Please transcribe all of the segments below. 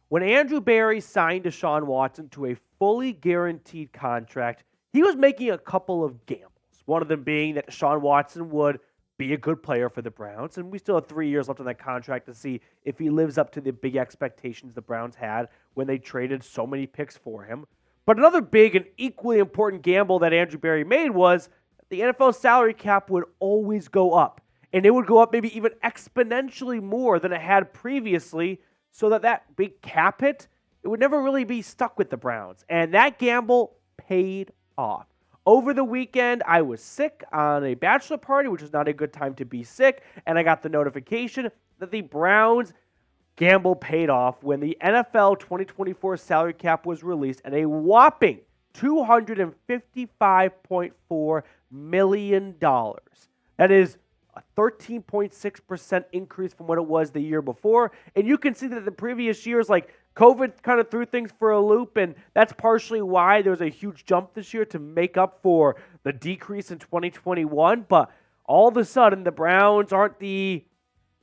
when Andrew Berry signed Deshaun Watson to a fully guaranteed contract, he was making a couple of gambles. One of them being that Deshaun Watson would be a good player for the Browns, and we still have 3 years left on that contract to see if he lives up to the big expectations the Browns had when they traded so many picks for him. But another big and equally important gamble that Andrew Berry made was that the NFL salary cap would always go up, and it would go up maybe even exponentially more than it had previously, so that big cap hit, it would never really be stuck with the Browns. And that gamble paid off. Over the weekend, I was sick on a bachelor party, which is not a good time to be sick, and I got the notification that the Browns gamble paid off when the NFL 2024 salary cap was released at a whopping $255.4 million. That is a 13.6% increase from what it was the year before. And you can see that the previous years, like COVID kind of threw things for a loop, and that's partially why there was a huge jump this year to make up for the decrease in 2021. But all of a sudden, the Browns aren't the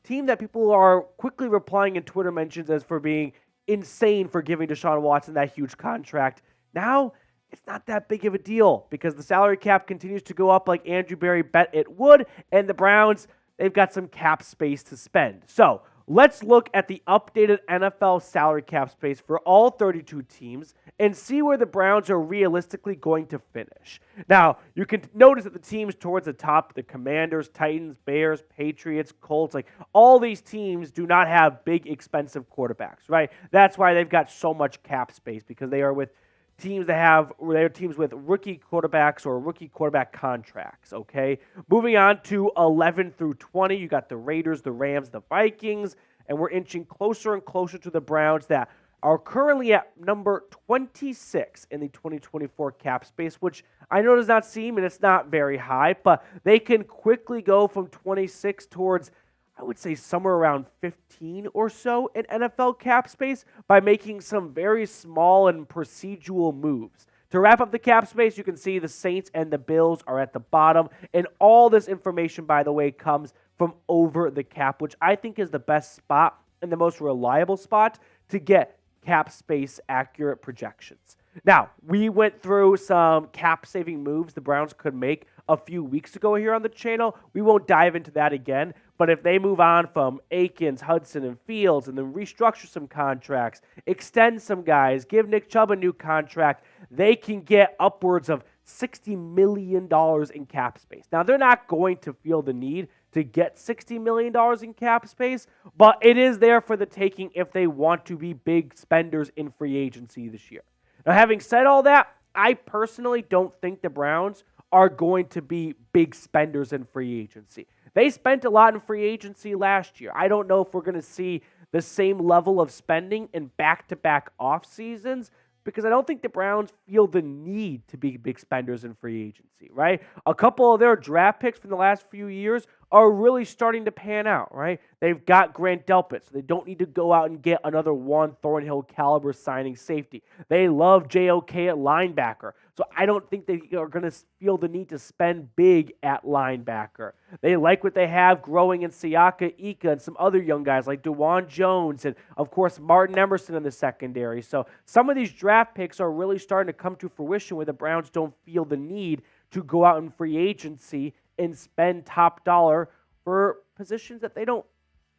team that people are quickly replying in Twitter mentions as for being insane for giving Deshaun Watson that huge contract. Now, it's not that big of a deal because the salary cap continues to go up like Andrew Berry bet it would, and the Browns, they've got some cap space to spend. So let's look at the updated NFL salary cap space for all 32 teams and see where the Browns are realistically going to finish. Now, you can notice that the teams towards the top, the Commanders, Titans, Bears, Patriots, Colts, like all these teams do not have big, expensive quarterbacks, right? That's why they've got so much cap space because they are with teams they're teams with rookie quarterbacks or rookie quarterback contracts, okay? Moving on to 11 through 20, you got the Raiders, the Rams, the Vikings, and we're inching closer and closer to the Browns that are currently at number 26 in the 2024 cap space, which I know does not seem, and it's not very high, but they can quickly go from 26 towards, I would say, somewhere around 15 or so in NFL cap space by making some very small and procedural moves. To wrap up the cap space, you can see the Saints and the Bills are at the bottom. And all this information, by the way, comes from Over the Cap, which I think is the best spot and the most reliable spot to get cap space accurate projections. Now, we went through some cap-saving moves the Browns could make a few weeks ago here on the channel. We won't dive into that again, but if they move on from Akins, Hudson, and Fields and then restructure some contracts, extend some guys, give Nick Chubb a new contract, they can get upwards of $60 million in cap space. Now, they're not going to feel the need to get $60 million in cap space, but it is there for the taking if they want to be big spenders in free agency this year. Now, having said all that, I personally don't think the Browns are going to be big spenders in free agency. They spent a lot in free agency last year. I don't know if we're going to see the same level of spending in back-to-back off seasons because I don't think the Browns feel the need to be big spenders in free agency, right? A couple of their draft picks from the last few years are really starting to pan out, right? They've got Grant Delpit, so they don't need to go out and get another Juan Thornhill caliber signing safety. They love JOK at linebacker, so I don't think they are going to feel the need to spend big at linebacker. They like what they have growing in Siaka Ika and some other young guys like DeJuan Jones and, of course, Martin Emerson in the secondary. So some of these draft picks are really starting to come to fruition where the Browns don't feel the need to go out in free agency and spend top dollar for positions that they don't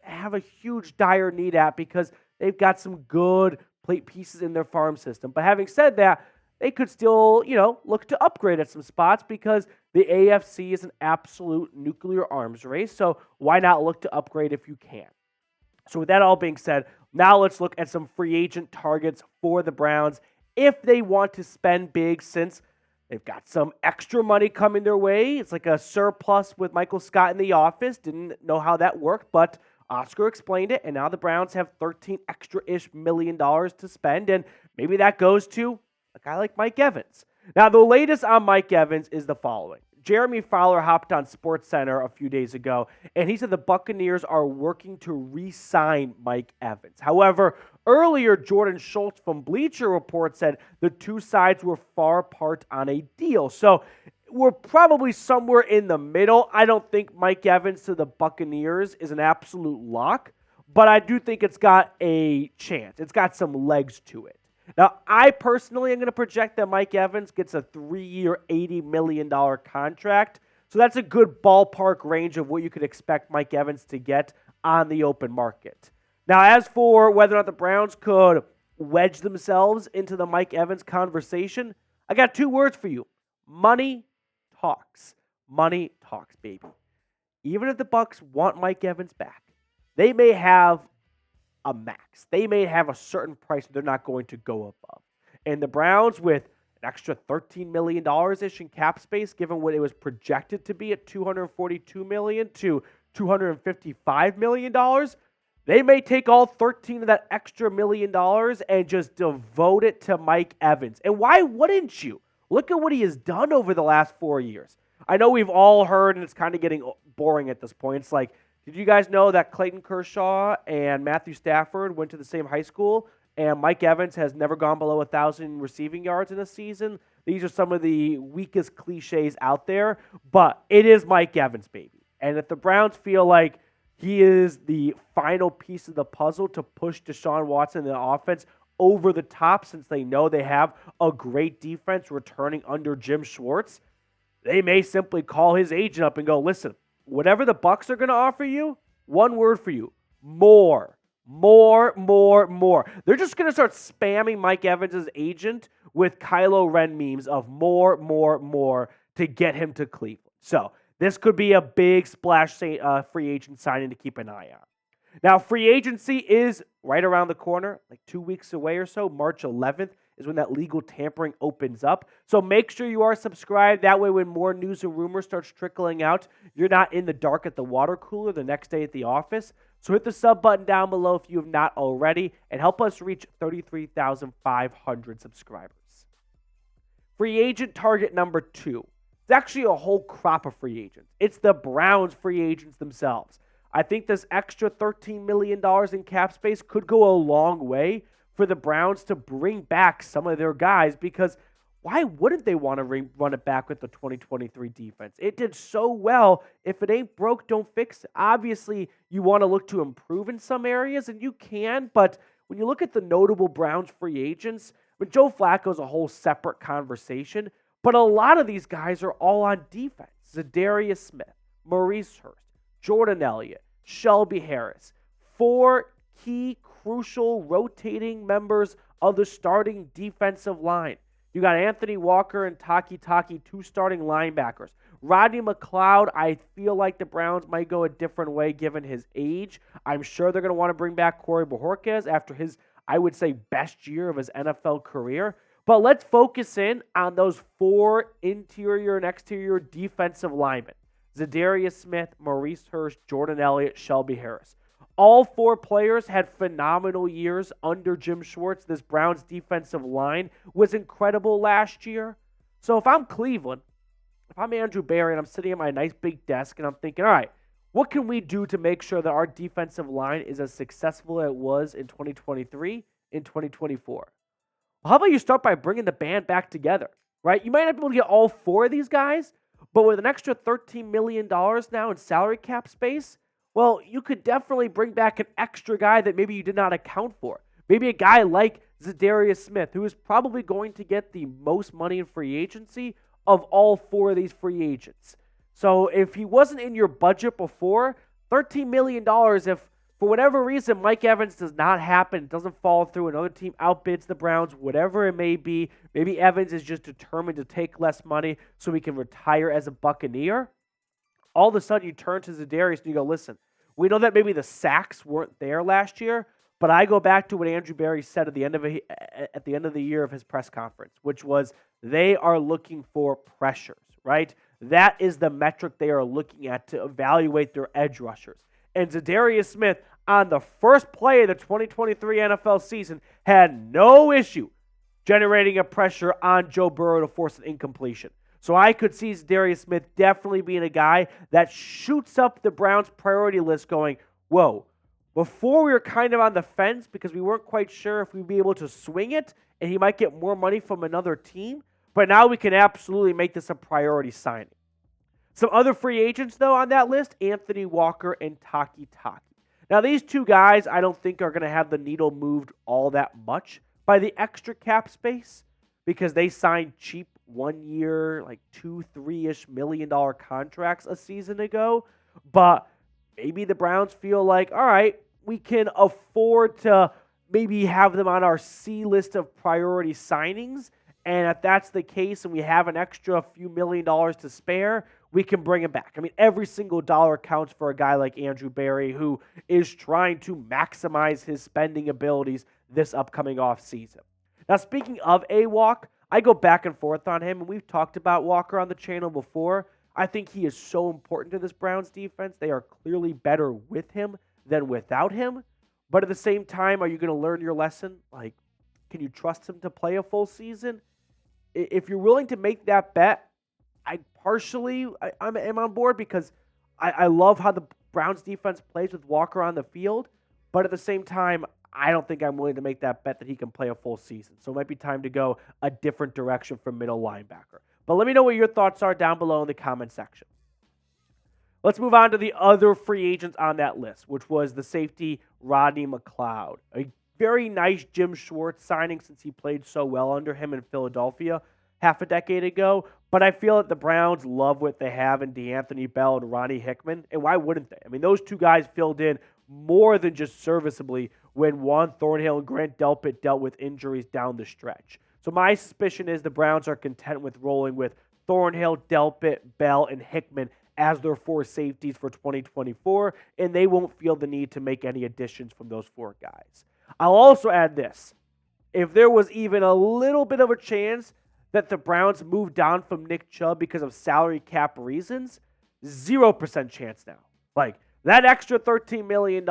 have a huge dire need at because they've got some good plate pieces in their farm system. But having said that, they could still, look to upgrade at some spots because the AFC is an absolute nuclear arms race. So why not look to upgrade if you can? So with that all being said, now let's look at some free agent targets for the Browns if they want to spend big since they've got some extra money coming their way. It's like a surplus with Michael Scott in the office. Didn't know how that worked, but Oscar explained it, and now the Browns have $13 extra-ish million to spend, and maybe that goes to a guy like Mike Evans. Now, the latest on Mike Evans is the following. Jeremy Fowler hopped on SportsCenter a few days ago, and he said the Buccaneers are working to re-sign Mike Evans. However, earlier, Jordan Schultz from Bleacher Report said the two sides were far apart on a deal. So we're probably somewhere in the middle. I don't think Mike Evans to the Buccaneers is an absolute lock, but I do think it's got a chance. It's got some legs to it. Now, I personally am going to project that Mike Evans gets a 3-year, $80 million contract. So that's a good ballpark range of what you could expect Mike Evans to get on the open market. Now, as for whether or not the Browns could wedge themselves into the Mike Evans conversation, I got 2 words for you. Money talks. Money talks, baby. Even if the Bucs want Mike Evans back, they may have a max. They may have a certain price they're not going to go above. And the Browns, with an extra $13 million-ish in cap space, given what it was projected to be at $242 million to $255 million, they may take all 13 of that extra $1 million and just devote it to Mike Evans. And why wouldn't you? Look at what he has done over the last 4 years. I know we've all heard, and it's kind of getting boring at this point. It's like, did you guys know that Clayton Kershaw and Matthew Stafford went to the same high school, and Mike Evans has never gone below 1,000 receiving yards in a season? These are some of the weakest cliches out there, but it is Mike Evans, baby. And if the Browns feel like he is the final piece of the puzzle to push Deshaun Watson and the offense over the top, since they know they have a great defense returning under Jim Schwartz, they may simply call his agent up and go, listen, whatever the Bucs are going to offer you, one word for you: more. They're just going to start spamming Mike Evans' agent with Kylo Ren memes of more to get him to Cleveland. So this could be a big splash free agent signing to keep an eye on. Now, free agency is right around the corner, like 2 weeks away or so. March 11th is when that legal tampering opens up. So make sure you are subscribed. That way, when more news and rumors starts trickling out, you're not in the dark at the water cooler the next day at the office. So hit the sub button down below if you have not already, and help us reach 33,500 subscribers. Free agent target number 2. It's actually a whole crop of free agents. It's the Browns free agents themselves. I think this extra $13 million in cap space could go a long way for the Browns to bring back some of their guys, because why wouldn't they want to run it back with the 2023 defense? It did so well. If it ain't broke, don't fix it. Obviously, you want to look to improve in some areas, and you can, but when you look at the notable Browns free agents, Joe Flacco is a whole separate conversation, but a lot of these guys are all on defense. Za'Darius Smith, Maurice Hurst, Jordan Elliott, Shelby Harris, 4 key, crucial, rotating members of the starting defensive line. You got Anthony Walker and Takitaki, 2 starting linebackers. Rodney McLeod, I feel like the Browns might go a different way given his age. I'm sure they're going to want to bring back Corey Bojorquez after his, I would say, best year of his NFL career. But let's focus in on those 4 interior and exterior defensive linemen: Za'Darius Smith, Maurice Hurst, Jordan Elliott, Shelby Harris. All 4 players had phenomenal years under Jim Schwartz. This Browns defensive line was incredible last year. So if I'm Cleveland, if I'm Andrew Berry and I'm sitting at my nice big desk and I'm thinking, all right, what can we do to make sure that our defensive line is as successful as it was in 2023, in 2024? Well, how about you start by bringing the band back together, right? You might not be able to get all 4 of these guys, but with an extra $13 million now in salary cap space, well, you could definitely bring back an extra guy that maybe you did not account for. Maybe a guy like Za'Darius Smith, who is probably going to get the most money in free agency of all 4 of these free agents. So if he wasn't in your budget before, $13 million, if for whatever reason Mike Evans does not happen, doesn't fall through, another team outbids the Browns, whatever it may be, maybe Evans is just determined to take less money so he can retire as a Buccaneer, all of a sudden you turn to Za'Darius and you go, listen, we know that maybe the sacks weren't there last year, but I go back to what Andrew Berry said at the end of the year of his press conference, which was they are looking for pressures, right? That is the metric they are looking at to evaluate their edge rushers. And Za'Darius Smith, on the first play of the 2023 NFL season, had no issue generating a pressure on Joe Burrow to force an incompletion. So I could see Za'Darius Smith definitely being a guy that shoots up the Browns' priority list going, whoa, before we were kind of on the fence because we weren't quite sure if we'd be able to swing it and he might get more money from another team, but now we can absolutely make this a priority signing. Some other free agents, though, on that list, Anthony Walker and Takitaki. Now, these two guys I don't think are going to have the needle moved all that much by the extra cap space because they signed cheap 1 year, like $2-3-ish million contracts a season ago. But maybe the Browns feel like, all right, we can afford to maybe have them on our C list of priority signings. And if that's the case and we have an extra few $1 million to spare, we can bring him back. I mean, every single dollar counts for a guy like Andrew Berry who is trying to maximize his spending abilities this upcoming offseason. Now, speaking of AWalk, I go back and forth on him, and we've talked about Walker on the channel before. I think he is so important to this Browns defense. They are clearly better with him than without him. But at the same time, are you going to learn your lesson? Like, can you trust him to play a full season? If you're willing to make that bet, I'm on board because I love how the Browns defense plays with Walker on the field. But at the same time, I don't think I'm willing to make that bet that he can play a full season. So it might be time to go a different direction for middle linebacker. But let me know what your thoughts are down below in the comment section. Let's move on to the other free agents on that list, which was the safety Rodney McLeod. A very nice Jim Schwartz signing since he played so well under him in Philadelphia half a decade ago. But I feel that the Browns love what they have in DeAnthony Bell and Ronnie Hickman. And why wouldn't they? I mean, those two guys filled in more than just serviceably when Juan Thornhill and Grant Delpit dealt with injuries down the stretch. So my suspicion is the Browns are content with rolling with Thornhill, Delpit, Bell, and Hickman as their four safeties for 2024, and they won't feel the need to make any additions from those four guys. I'll also add this. If there was even a little bit of a chance that the Browns moved down from Nick Chubb because of salary cap reasons, 0% chance now. Like, that extra $13 million,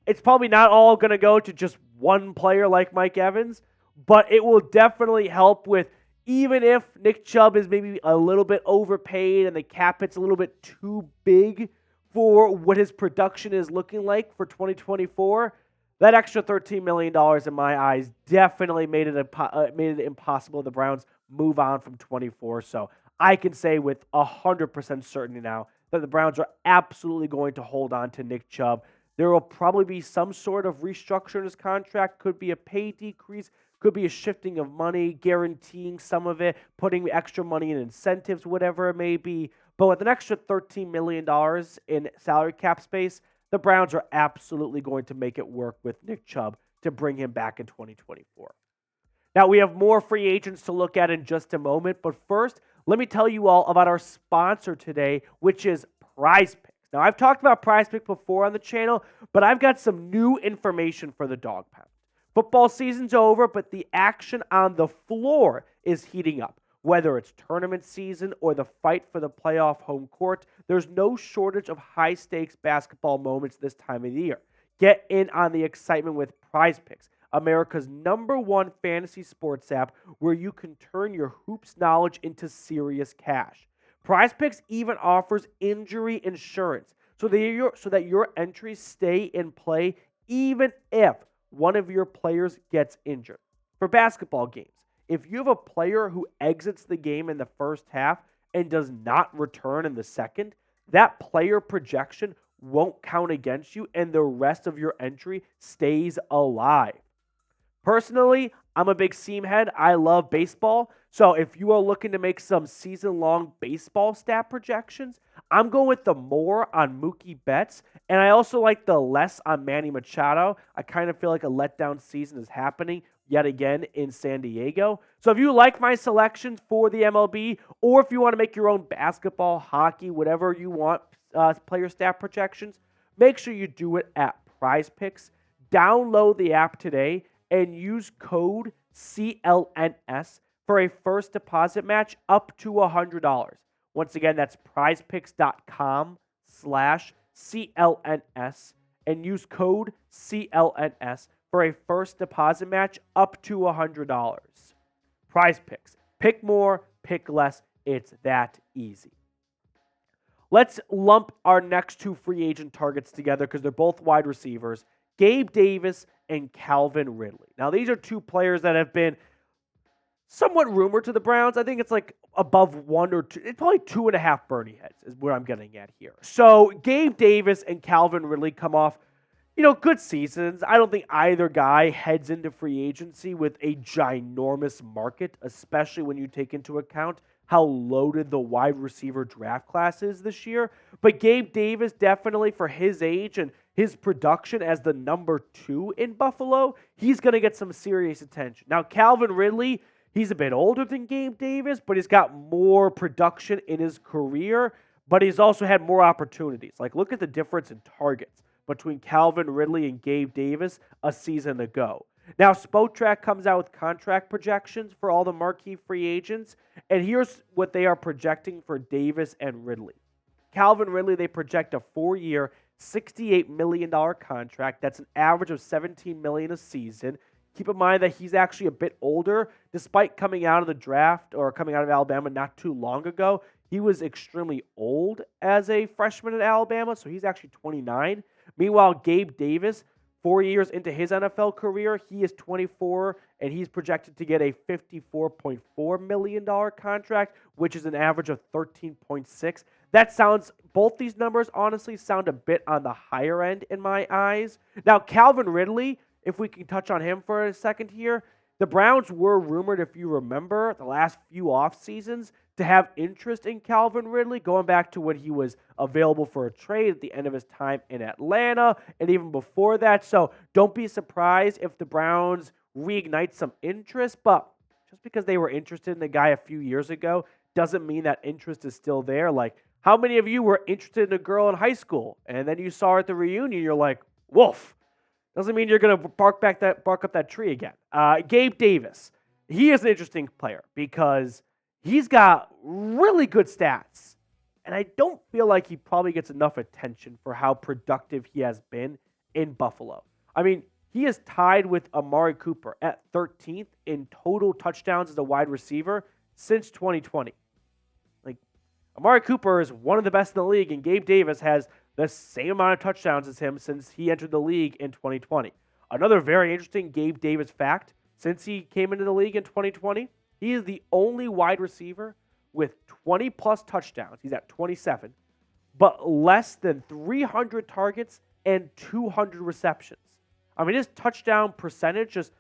it's probably not all going to go to just one player like Mike Evans, but it will definitely help with, even if Nick Chubb is maybe a little bit overpaid and the cap hit's a little bit too big for what his production is looking like for 2024, that extra $13 million in my eyes definitely made it impossible the Browns move on from 24. So I can say with 100% certainty now that the Browns are absolutely going to hold on to Nick Chubb. There will probably be some sort of restructure in his contract. Could be a pay decrease. Could be a shifting of money, guaranteeing some of it, putting extra money in incentives, whatever it may be. But with an extra $13 million in salary cap space, the Browns are absolutely going to make it work with Nick Chubb to bring him back in 2024. Now, we have more free agents to look at in just a moment, but first, let me tell you all about our sponsor today, which is PrizePicks. Now, I've talked about PrizePicks before on the channel, but I've got some new information for the Dog Pound. Football season's over, but the action on the floor is heating up. Whether it's tournament season or the fight for the playoff home court, there's no shortage of high-stakes basketball moments this time of the year. Get in on the excitement with PrizePicks, America's #1 fantasy sports app where you can turn your hoops knowledge into serious cash. PrizePicks even offers injury insurance so that your entries stay in play even if one of your players gets injured. For basketball games, if you have a player who exits the game in the first half and does not return in the second, that player projection won't count against you and the rest of your entry stays alive. Personally, I'm a big seam head. I love baseball. So if you are looking to make some season-long baseball stat projections, I'm going with the more on Mookie Betts, and I also like the less on Manny Machado. I kind of feel like a letdown season is happening yet again in San Diego. So if you like my selections for the MLB, or if you want to make your own basketball, hockey, whatever you want, player stat projections, make sure you do it at PrizePicks. Download the app today and use code CLNS for a first deposit match up to $100. Once again, that's prizepicks.com/CLNS and use code CLNS for a first deposit match up to $100. PrizePicks. Pick more, pick less. It's that easy. Let's lump our next two free agent targets together because they're both wide receivers, Gabe Davis and Calvin Ridley. Now, these are two players that have been somewhat rumored to the Browns. I think it's like above one or two. It's probably 2.5 Bernie heads is where I'm getting at here. So Gabe Davis and Calvin Ridley come off good seasons. I don't think either guy heads into free agency with a ginormous market, especially when you take into account how loaded the wide receiver draft class is this year. But Gabe Davis, definitely for his age and his production as the number 2 in Buffalo, he's going to get some serious attention. Now, Calvin Ridley, he's a bit older than Gabe Davis, but he's got more production in his career, but he's also had more opportunities. Like, look at the difference in targets between Calvin Ridley and Gabe Davis a season ago. Now, Spotrac comes out with contract projections for all the marquee free agents, and here's what they are projecting for Davis and Ridley. Calvin Ridley, they project a 4-year, $68 million contract. That's an average of $17 million a season. Keep in mind that he's actually a bit older. Despite coming out of the draft or coming out of Alabama not too long ago, he was extremely old as a freshman at Alabama, so he's actually 29. Meanwhile, Gabe Davis, 4 years into his NFL career, he is 24, and he's projected to get a $54.4 million contract, which is an average of 13.6. Both these numbers honestly sound a bit on the higher end in my eyes. Now, Calvin Ridley, if we can touch on him for a second here, the Browns were rumored, if you remember, the last few off seasons to have interest in Calvin Ridley, going back to when he was available for a trade at the end of his time in Atlanta and even before that. So don't be surprised if the Browns reignite some interest, but just because they were interested in the guy a few years ago doesn't mean that interest is still there. Like, how many of you were interested in a girl in high school and then you saw her at the reunion, you're like, woof. Doesn't mean you're going to bark up that tree again. Gabe Davis, he is an interesting player because he's got really good stats, and I don't feel like he probably gets enough attention for how productive he has been in Buffalo. I mean, he is tied with Amari Cooper at 13th in total touchdowns as a wide receiver since 2020. Like, Amari Cooper is one of the best in the league, and Gabe Davis has the same amount of touchdowns as him since he entered the league in 2020. Another very interesting Gabe Davis fact, since he came into the league in 2020, he is the only wide receiver with 20-plus touchdowns. He's at 27, but less than 300 targets and 200 receptions. I mean, his touchdown percentage, just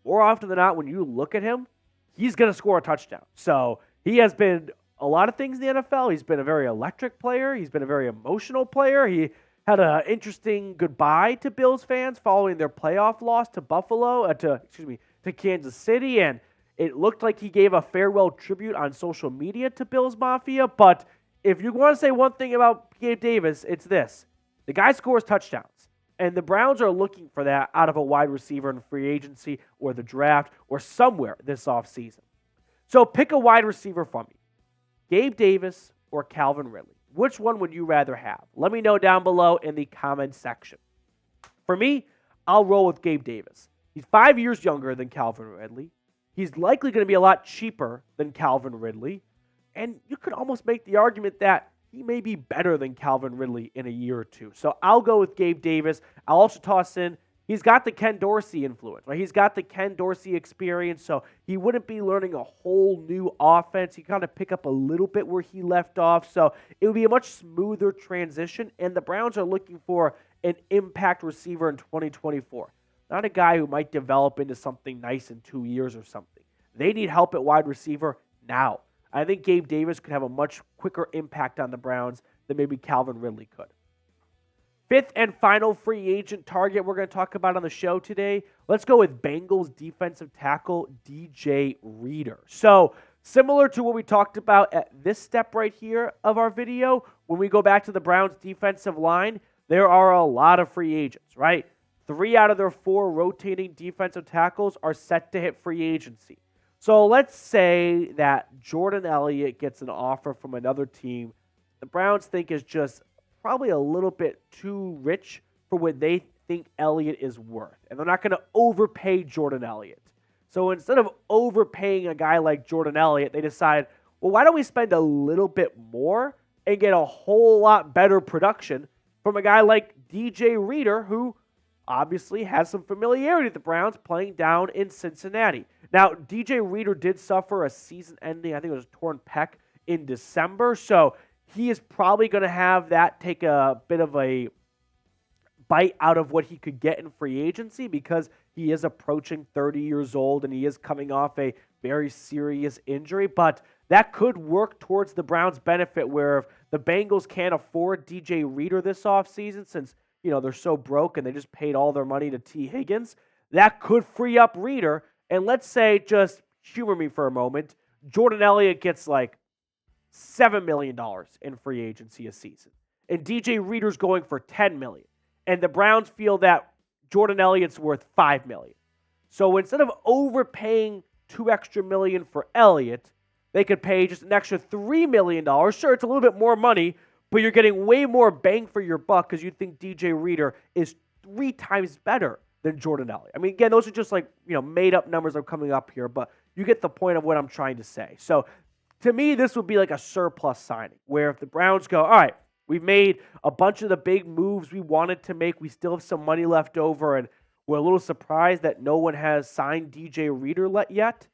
more often than not, when you look at him, he's going to score a touchdown. So he has been a lot of things in the NFL. He's been a very electric player. He's been a very emotional player. He had an interesting goodbye to Bills fans following their playoff loss to to Kansas City, and it looked like he gave a farewell tribute on social media to Bills Mafia. But if you want to say one thing about Gabe Davis, it's this: the guy scores touchdowns, and the Browns are looking for that out of a wide receiver in free agency or the draft or somewhere this offseason. So pick a wide receiver from me. Gabe Davis or Calvin Ridley? Which one would you rather have? Let me know down below in the comments section. For me, I'll roll with Gabe Davis. He's 5 years younger than Calvin Ridley. He's likely going to be a lot cheaper than Calvin Ridley. And you could almost make the argument that he may be better than Calvin Ridley in a year or two. So I'll go with Gabe Davis. I'll also toss in, he's got the Ken Dorsey influence, right? He's got the Ken Dorsey experience, so he wouldn't be learning a whole new offense. He kind of pick up a little bit where he left off, so it would be a much smoother transition, and the Browns are looking for an impact receiver in 2024. Not a guy who might develop into something nice in 2 years or something. They need help at wide receiver now. I think Gabe Davis could have a much quicker impact on the Browns than maybe Calvin Ridley could. Fifth and final free agent target we're going to talk about on the show today. Let's go with Bengals defensive tackle DJ Reader. So similar to what we talked about at this step right here of our video, when we go back to the Browns defensive line, there are a lot of free agents, right? 3 out of their 4 rotating defensive tackles are set to hit free agency. So let's say that Jordan Elliott gets an offer from another team the Browns think is just probably a little bit too rich for what they think Elliott is worth. And they're not going to overpay Jordan Elliott. So instead of overpaying a guy like Jordan Elliott, they decide, well, why don't we spend a little bit more and get a whole lot better production from a guy like DJ Reader, who obviously has some familiarity with the Browns playing down in Cincinnati. Now, DJ Reader did suffer a season-ending, I think it was a torn pec in December, so he is probably going to have that take a bit of a bite out of what he could get in free agency because he is approaching 30 years old and he is coming off a very serious injury. But that could work towards the Browns' benefit where if the Bengals can't afford DJ Reader this offseason since, they're so broke and they just paid all their money to T. Higgins, that could free up Reader. And let's say, just humor me for a moment, Jordan Elliott gets like $7 million in free agency a season. And DJ Reader's going for $10 million. And the Browns feel that Jordan Elliott's worth $5 million. So instead of overpaying $2 extra million for Elliott, they could pay just an extra $3 million. Sure, it's a little bit more money, but you're getting way more bang for your buck because you think DJ Reader is 3 times better than Jordan Elliott. I mean, again, those are just like, made-up numbers that are coming up here, but you get the point of what I'm trying to say. So to me, this would be like a surplus signing, where if the Browns go, all right, we've made a bunch of the big moves we wanted to make, we still have some money left over, and we're a little surprised that no one has signed DJ Reader yet.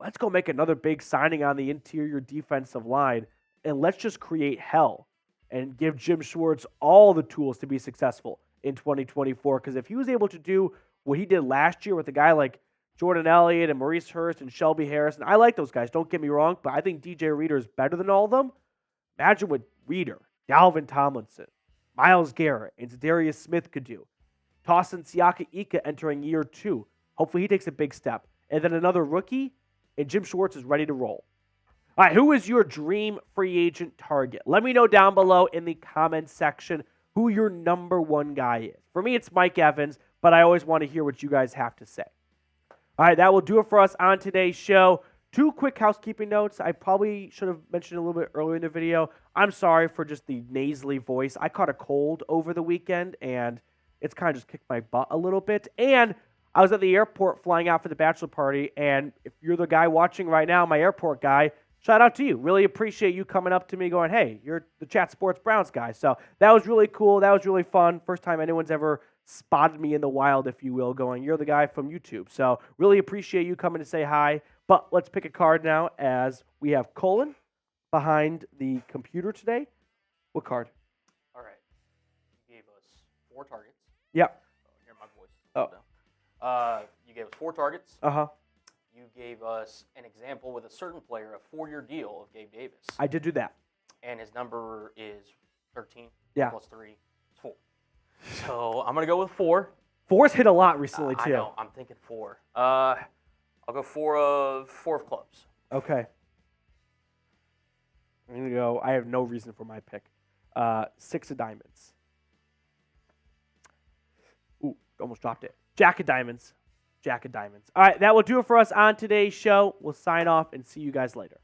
Let's go make another big signing on the interior defensive line, and let's just create hell and give Jim Schwartz all the tools to be successful in 2024. Because if he was able to do what he did last year with a guy like Jordan Elliott and Maurice Hurst and Shelby Harris, and I like those guys, don't get me wrong, but I think DJ Reader is better than all of them. Imagine what Reader, Dalvin Tomlinson, Myles Garrett, and Za'Darius Smith could do. Tosin Siaka Ika entering year 2. Hopefully he takes a big step. And then another rookie, and Jim Schwartz is ready to roll. All right, who is your dream free agent target? Let me know down below in the comments section who your number one guy is. For me, it's Mike Evans, but I always want to hear what you guys have to say. All right, that will do it for us on today's show. 2 quick housekeeping notes. I probably should have mentioned a little bit earlier in the video. I'm sorry for just the nasally voice. I caught a cold over the weekend, and it's kind of just kicked my butt a little bit. And I was at the airport flying out for the bachelor party, and if you're the guy watching right now, my airport guy, shout out to you. Really appreciate you coming up to me going, hey, you're the Chat Sports Browns guy. So that was really cool. That was really fun. First time anyone's ever spotted me in the wild, if you will, going, you're the guy from YouTube. So really appreciate you coming to say hi. But let's pick a card now as we have Colin behind the computer today. What card? All right. You gave us 4 targets. Yep. Hear my voice. You gave us 4 targets. Uh-huh. You gave us an example with a certain player, a 4-year deal of Gabe Davis. I did do that. And his number is 13. Yeah. Plus 3 is 4. So I'm going to go with 4. 4's hit a lot recently, too. I know. I'm thinking 4. I'll go 4 of clubs. Okay. I'm going to go, I have no reason for my pick. 6 of diamonds. Ooh, almost dropped it. Jack of diamonds. Jack of diamonds. All right, that will do it for us on today's show. We'll sign off and see you guys later.